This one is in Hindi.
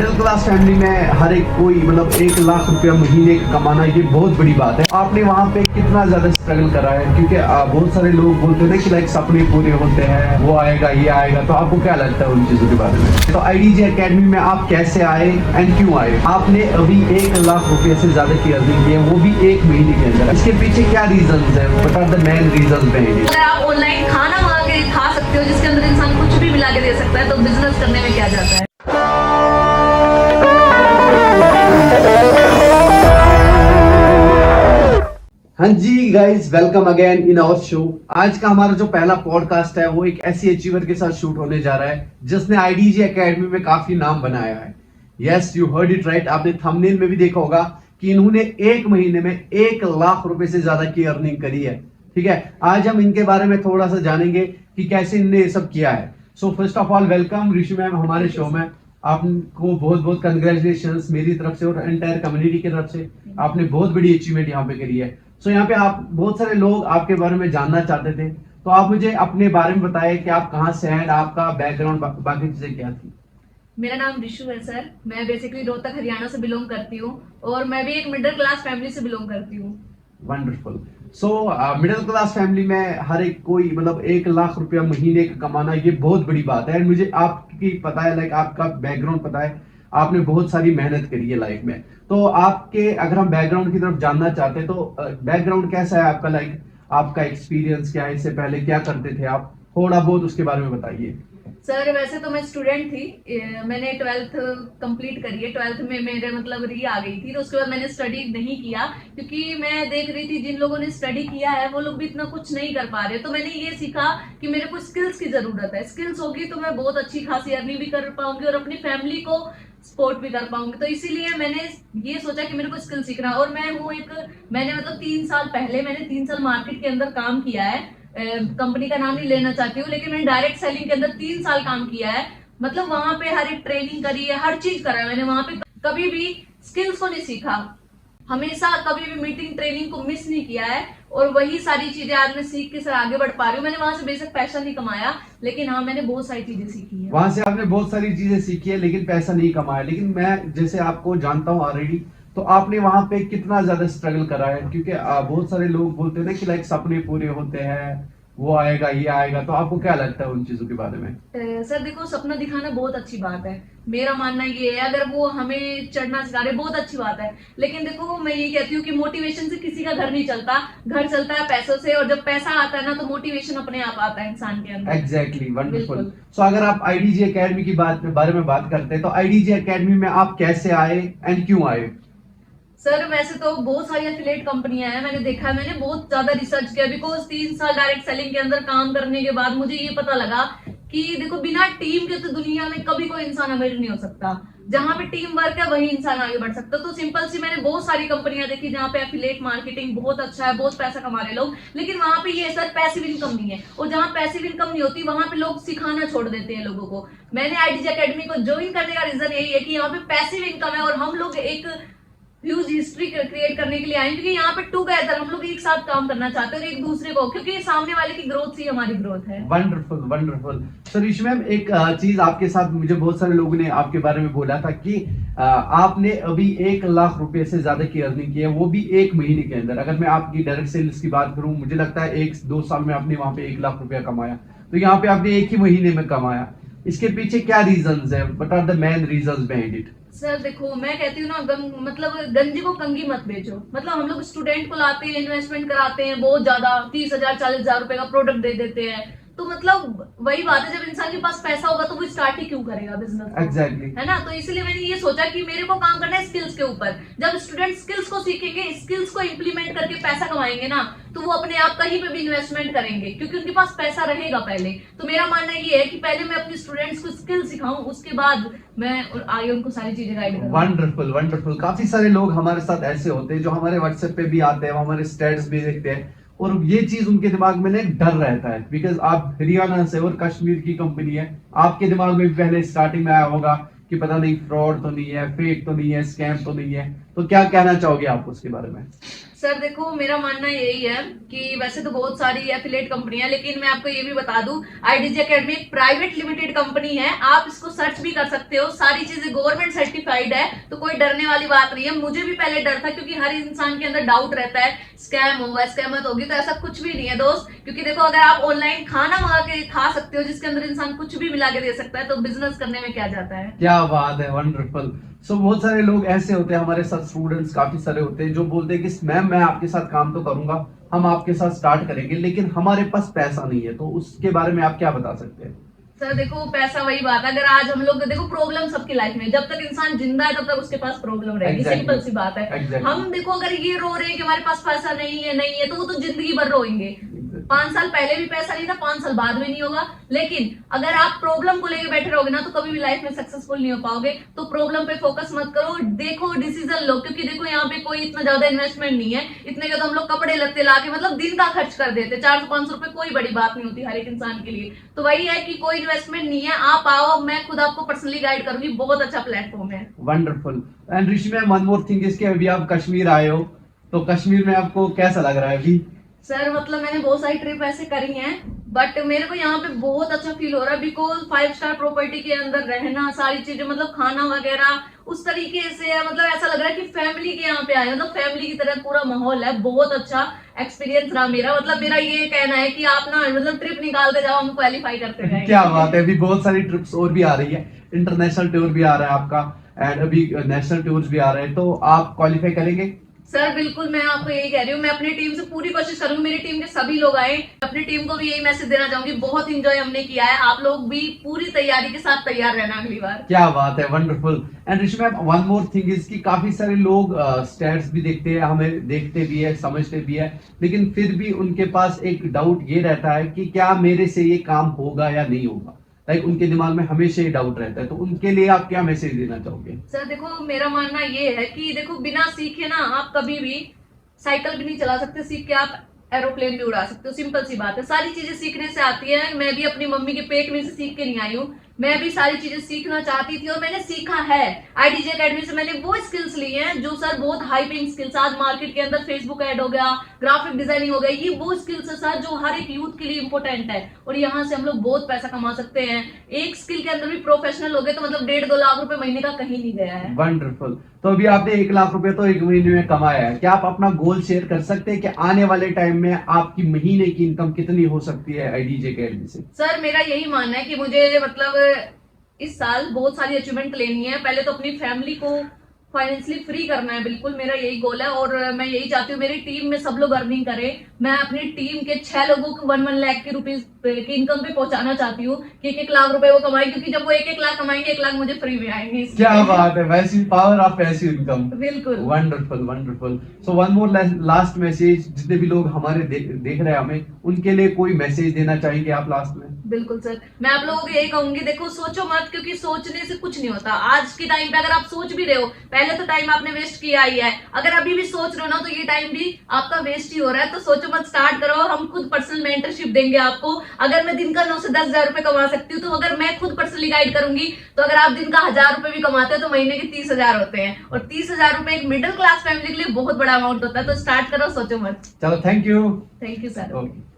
मिडिल क्लास फैमिली में हर एक कोई मतलब 1 लाख रुपया महीने का कमाना ये बहुत बड़ी बात है। आपने वहाँ पे कितना ज्यादा स्ट्रगल करा है, क्योंकि बहुत सारे लोग बोलते हैं कि लाइक सपने पूरे होते हैं, वो आएगा ये आएगा, तो आपको क्या लगता है उन चीजों के बारे में? तो आईडीजी एकेडमी में आप कैसे आए एंड क्यों आए? आपने अभी 1 लाख रुपये से ज्यादा की अर्निंग की है, वो भी 1 महीने के अंदर। इसके पीछे क्या रीजन है? What are the main reason behind it? अगर आप ऑनलाइन खाना मंगा के खा सकते हो जिसके अंदर इंसान कुछ भी मिला के दे सकता है, तो बिजनेस करने में क्या जाता है। हाँ जी guys, welcome again in our show. आज का हमारा जो पहला पॉडकास्ट है वो एक ऐसी अचीवर के साथ शूट होने जा रहा है जिसने आईडीजी एकेडमी में काफी नाम बनाया है। Yes, you heard it right. आपने थंबनेल में भी देखा होगा कि इन्होंने 1 महीने में 1 लाख रुपए से ज्यादा की अर्निंग करी है। ठीक है, आज हम इनके बारे में थोड़ा सा जानेंगे कि कैसे इनने ये सब किया है। So first of all welcome Rishi ma'am हमारे शो में। आपको बहुत बहुत कंग्रेचुलेशंस मेरी तरफ से और एंटायर कम्युनिटी की तरफ से। आपने बहुत बड़ी अचीवमेंट यहाँ पे करी है। सो यहाँ पे आप बहुत सारे लोग आपके बारे में जानना चाहते थे, तो आप मुझे अपने बारे में बताएं कि आप कहाँ से हैं, आपका बैकग्राउंड, बाकी चीजें क्या थी। मेरा नाम रिशु है सर। मैं बेसिकली रोहतक हरियाणा से बिलोंग करती हूँ और मैं भी एक मिडिल क्लास फैमिली से बिलोंग करती हूँ। Wonderful. So middle class family में हर एक कोई मतलब 1 लाख रुपया महीने का कमाना ये बहुत बड़ी बात है। मुझे आपकी पता है, लाइक आपका बैकग्राउंड पता है, आपने बहुत सारी मेहनत करी है लाइफ में। तो आपके अगर हम बैकग्राउंड की तरफ जानना चाहते हैं तो बैकग्राउंड कैसा है आपका, लाइक आपका एक्सपीरियंस क्या है, इससे पहले क्या करते थे आप, थोड़ा बहुत उसके बारे में बताइए। सर वैसे तो मैं स्टूडेंट थी, मैंने 12th कंप्लीट करी है। 12th में मेरे मतलब री आ गई थी, तो उसके बाद मैंने स्टडी नहीं किया क्योंकि मैं देख रही थी जिन लोगों ने स्टडी किया है वो लोग भी इतना कुछ नहीं कर पा रहे। तो मैंने ये सीखा कि मेरे को स्किल्स की जरूरत है। स्किल्स होगी तो मैं बहुत अच्छी खासी अर्निंग भी कर पाऊंगी और अपनी फैमिली को सपोर्ट भी कर पाऊंगी। तो इसीलिए मैंने ये सोचा कि मेरे को स्किल सीखना। और मैंने मतलब 3 साल पहले मैंने 3 साल मार्केट के अंदर काम किया है। कंपनी का नाम नहीं लेना चाहती हूँ, लेकिन मैंने डायरेक्ट सेलिंग के अंदर 3 साल काम किया है। मतलब वहां पे हर एक ट्रेनिंग करी है, हर चीज करा है मैंने। वहां पे कभी भी स्किल्स को नहीं सीखा, हमेशा कभी भी मीटिंग ट्रेनिंग को मिस नहीं किया है। और वही सारी चीजें आज मैं सीख के सर आगे बढ़ पा रही हूँ। मैंने वहां से बेसिक पैसा नहीं कमाया, लेकिन हाँ मैंने बहुत सारी चीजें सीखी है। वहां से आपने बहुत सारी चीजें सीखी है लेकिन पैसा नहीं कमाया। लेकिन मैं जैसे आपको जानता हूँ ऑलरेडी, तो आपने वहां पे कितना ज्यादा स्ट्रगल करा है, क्योंकि बहुत सारे लोग बोलते हैं ना कि लाइक सपने पूरे होते हैं, वो आएगा ये आएगा, तो आपको क्या लगता है उन चीजों के बारे में? सर देखो, सपना दिखाना बहुत अच्छी बात है। मेरा मानना ये है, अगर वो हमें चढ़ना सिखा रहे बहुत अच्छी बात है। लेकिन देखो मैं ये कहती हूँ कि मोटिवेशन से किसी का घर नहीं चलता, घर चलता है पैसों से। और जब पैसा आता है ना तो मोटिवेशन अपने आप आता है इंसान के अंदर। Exactly, wonderful. सो अगर आप आईडीजी एकेडमी की बारे में बात करते हैं तो आईडीजी एकेडमी में आप कैसे आए एंड क्यों आए? सर वैसे तो बहुत सारी एफिलिएट कंपनियां हैं, मैंने देखा है, मैंने बहुत ज्यादा रिसर्च किया। बिकॉज 3 साल डायरेक्ट सेलिंग के अंदर काम करने के बाद मुझे ये पता लगा कि देखो बिना टीम के तो दुनिया में कभी कोई इंसान अमीर नहीं हो सकता। जहां पे टीम वर्क है वही इंसान आगे बढ़ सकता। तो सिंपल सी मैंने बहुत सारी कंपनियां देखी जहां पे एफिलिएट मार्केटिंग बहुत अच्छा है, बहुत पैसा कमा रहे लोग, लेकिन वहां पे ये सर पैसिव इनकम नहीं है। और जहां पैसिव इनकम नहीं होती वहां पे लोग सिखाना छोड़ देते हैं लोगों को। मैंने आईडीजी एकेडमी को ज्वाइन करने का रीजन यही है कि यहाँ पे पैसिव इनकम है और हम लोग एक ह्यूज हिस्ट्री क्रिएट करने के लिए आए, क्योंकि यहाँ पे टुगेदर हम लोग एक साथ काम करना चाहते हैं और एक दूसरे को, क्योंकि सामने वाले की ग्रोथ से हमारी ग्रोथ है। Wonderful wonderful. So Rishi ma'am, एक चीज आपके साथ मुझे बहुत सारे लोगों ने आपके बारे में बोला था कि आपने अभी 1 लाख रुपए से ज्यादा की अर्निंग की है, वो भी 1 महीने के अंदर। अगर मैं आपकी डायरेक्ट सेल्स की बात करूं, मुझे लगता है 1-2 साल में आपने वहां पे 1 लाख रुपया कमाया। तो यहाँ पे आपने 1 ही महीने में कमाया। इसके पीछे क्या रीजंस है? What are the main reasons behind it? Sir देखो मैं कहती हूँ ना, मतलब गंजी को कंगी मत बेचो। मतलब हम लोग स्टूडेंट को लाते हैं, इन्वेस्टमेंट कराते हैं बहुत ज्यादा, 30,000 40,000 रुपए का प्रोडक्ट दे देते हैं। तो मतलब वही बात है, जब इंसान के पास पैसा होगा तो वो स्टार्ट ही क्यों करेगा बिजनेस? एग्जैक्टली, है ना। तो इसलिए मैंने ये सोचा कि मेरे को काम करना है स्किल्स के ऊपर। जब स्टूडेंट स्किल्स को सीखेंगे, स्किल्स को इम्प्लीमेंट करके पैसा कमाएंगे ना, तो वो अपने आप कहीं पे भी इन्वेस्टमेंट करेंगे, क्योंकि उनके पास पैसा रहेगा पहले। तो मेरा मानना ये है कि पहले मैं अपने स्टूडेंट्स को स्किल सिखाऊं, उसके बाद मैं आगे उनको सारी चीजें गाइड करूं। Wonderful wonderful. काफी सारे लोग हमारे साथ ऐसे होते हैं जो हमारे व्हाट्सएप पे भी आते हैं, हमारे स्टेटस भी देखते हैं, और ये चीज उनके दिमाग में ना एक डर रहता है। बिकॉज आप हरियाणा से और कश्मीर की कंपनी है, आपके दिमाग में भी पहले स्टार्टिंग में आया होगा कि पता नहीं फ्रॉड तो नहीं है, फेक तो नहीं है, स्कैम तो नहीं है। तो क्या कहना चाहोगे आप उसके बारे में? सर देखो, मेरा मानना यही है कि वैसे तो बहुत सारी एफिलिएट कंपनियां, लेकिन मैं आपको ये भी बता दूं, आईडीजी एकेडमी एक प्राइवेट लिमिटेड कंपनी है। आप इसको सर्च भी कर सकते हो, सारी चीजें गवर्नमेंट सर्टिफाइड है, तो कोई डरने वाली बात नहीं है। मुझे भी पहले डर था, क्योंकि हर इंसान के अंदर डाउट रहता है स्कैम होगा, स्कैमत होगी, तो ऐसा कुछ भी नहीं है दोस्त। क्योंकि देखो, अगर आप ऑनलाइन खाना मंगा के खा सकते हो, जिसके अंदर इंसान कुछ भी मिला के दे सकता है, तो बिजनेस करने में क्या जाता है। क्या बात है, वंडरफुल। सो बहुत सारे लोग ऐसे होते हैं, हमारे साथ स्टूडेंट्स काफी सारे होते हैं जो बोलते हैं कि मैम मैं आपके साथ काम तो करूंगा, हम आपके साथ स्टार्ट करेंगे, लेकिन हमारे पास पैसा नहीं है। तो उसके बारे में आप क्या बता सकते हैं? सर देखो, पैसा वही बात है, अगर आज हम लोग देखो, प्रॉब्लम सबकी लाइफ में, जब तक इंसान जिंदा है तब तक उसके पास प्रॉब्लम रहेगी। Exactly. सिंपल सी बात है। Exactly. हम देखो, अगर ये रो रहे हैं कि हमारे पास पैसा नहीं है, तो वो तो जिंदगी भर रोएंगे। 5 साल पहले भी पैसा नहीं था, 5 साल बाद में नहीं होगा। लेकिन अगर आप प्रॉब्लम को लेकर बैठे रहोगे ना, तो कभी भी लाइफ में सक्सेसफुल नहीं हो पाओगे। तो प्रॉब्लम पे फोकस मत करो, देखो डिसीजन लो, क्योंकि देखो यहाँ पे कोई इतना ज्यादा इन्वेस्टमेंट नहीं है। इतने का तो हम लोग कपड़े लत्ते लाके मतलब दिन का खर्च कर देते, 400-500 रुपए कोई बड़ी बात नहीं होती हर एक इंसान के लिए। तो वही है कि कोई इन्वेस्टमेंट नहीं है, आप आओ, मैं खुद आपको पर्सनली गाइड करूंगी, बहुत अच्छा प्लेटफॉर्म है। Wonderful. And Rishi ma'am, one more thing is कि अभी आप कश्मीर आए हो, तो कश्मीर में आपको कैसा लग रहा है अभी? सर मतलब मैंने बहुत सारी ट्रिप ऐसे करी हैं, बट मेरे को यहाँ पे बहुत अच्छा फील हो रहा है, बिकॉज 5 स्टार प्रॉपर्टी के अंदर रहना, सारी चीजें मतलब खाना वगैरह उस तरीके से है, मतलब ऐसा लग रहा है कि फैमिली के यहाँ पे आए, मतलब फैमिली की तरह पूरा माहौल है। बहुत अच्छा एक्सपीरियंस रहा मेरा। मतलब मेरा ये कहना है कि आप ना मतलब ट्रिप निकालते जाओ, हम क्वालिफाई करते जाएंगे। क्या बात है, अभी बहुत सारी ट्रिप्स और भी आ रही है, इंटरनेशनल टूर भी आ रहा है आपका, एंड अभी नेशनल टूर्स भी आ रहे हैं, तो आप क्वालिफाई करेंगे? सर बिल्कुल, मैं आपको यही कह रही हूँ, मैं अपनी टीम से पूरी कोशिश करूंगी, मेरी टीम के सभी लोग आए। अपनी टीम को भी यही मैसेज देना चाहूंगी, बहुत इंजॉय हमने किया है, आप लोग भी पूरी तैयारी के साथ तैयार रहना अगली बार। क्या बात है, wonderful. And Rishi ma'am, one more thing is कि काफी सारे लोग स्टैट्स भी देखते हैं, हमें देखते भी है, समझते भी है, लेकिन फिर भी उनके पास एक डाउट ये रहता है कि क्या मेरे से ये काम होगा या नहीं होगा। लाइक उनके दिमाग में हमेशा ये डाउट रहता है, तो उनके लिए आप क्या मैसेज देना चाहोगे? सर देखो, मेरा मानना ये है कि देखो, बिना सीखे ना आप कभी भी साइकिल भी नहीं चला सकते, सीख के आप एरोप्लेन भी उड़ा सकते हो। सिंपल सी बात है, सारी चीजें सीखने से आती है। मैं भी अपनी मम्मी के पेट में से सीख के नहीं आई हूँ, मैं भी सारी चीजें सीखना चाहती थी और मैंने सीखा है। आईडीजी एकेडमी से मैंने वो स्किल्स ली हैं जो सर बहुत हाई पेइंग स्किल्स, आज मार्केट के अंदर फेसबुक ऐड हो गया, ग्राफिक डिजाइनिंग हो गया, ये वो स्किल्स है सर जो हर एक यूथ के लिए इंपॉर्टेंट है, और यहाँ से हम लोग बहुत पैसा कमा सकते हैं। एक स्किल के अंदर भी प्रोफेशनल हो गए तो मतलब 1.5-2 लाख रुपए महीने का कहीं नहीं गया है। वंडरफुल। तो अभी आपने 1 लाख रुपए तो 1 महीने में कमाया है, क्या आप अपना गोल शेयर कर सकते हैं कि आने वाले टाइम में आपकी महीने की इनकम कितनी हो सकती है आईडीजी एकेडमी से? सर मेरा यही मानना है कि मुझे मतलब इस साल बहुत सारी अचीवमेंट लेनी है। पहले तो अपनी फैमिली को फाइनेंशियली फ्री करना है, बिल्कुल मेरा यही गोल है। और मैं यही चाहती हूँ मेरी टीम में सब लोग अर्निंग करें। मैं अपनी टीम के 6 लोगों को 1-1 लाख की रुपीज की इनकम पे पहुंचाना चाहती हूँ कि 1-1 लाख रुपए वो कमाएं, क्योंकि जब वो 1-1 लाख कमाएंगे 1 लाख मुझे फ्री में आएंगे। क्या बात है, वैसी पावर ऑफ पैसिव इनकम। बिल्कुल wonderful wonderful. So one more last message, जितने भी लोग हमारे देख रहे हैं हमें, उनके लिए कोई मैसेज देना चाहेंगे आप लास्ट में? बिल्कुल सर, मैं आप लोगों को यही कहूंगी, देखो सोचो मत, क्योंकि सोचने से कुछ नहीं होता। आज के टाइम पे अगर आप सोच भी रहे हो, पहले तो टाइम आपने वेस्ट किया ही है, अगर अभी भी सोच रहे हो ना तो ये टाइम भी आपका वेस्ट ही हो रहा है। तो सोचो मत, स्टार्ट करो। हम खुद पर्सनल मेंटरशिप देंगे आपको। अगर मैं दिन का 9 से 10 हजार रुपए कमा सकती हूँ, तो अगर मैं खुद पर्सनली गाइड करूंगी, तो अगर आप दिन का 1000 रुपए भी कमाते हैं तो महीने के 30 हजार होते हैं, और 30 हजार रुपए एक मिडिल क्लास फैमिली के लिए बहुत बड़ा अमाउंट होता है। तो स्टार्ट करो, सोचो मत। चलो, thank you. Thank you sir. Okay.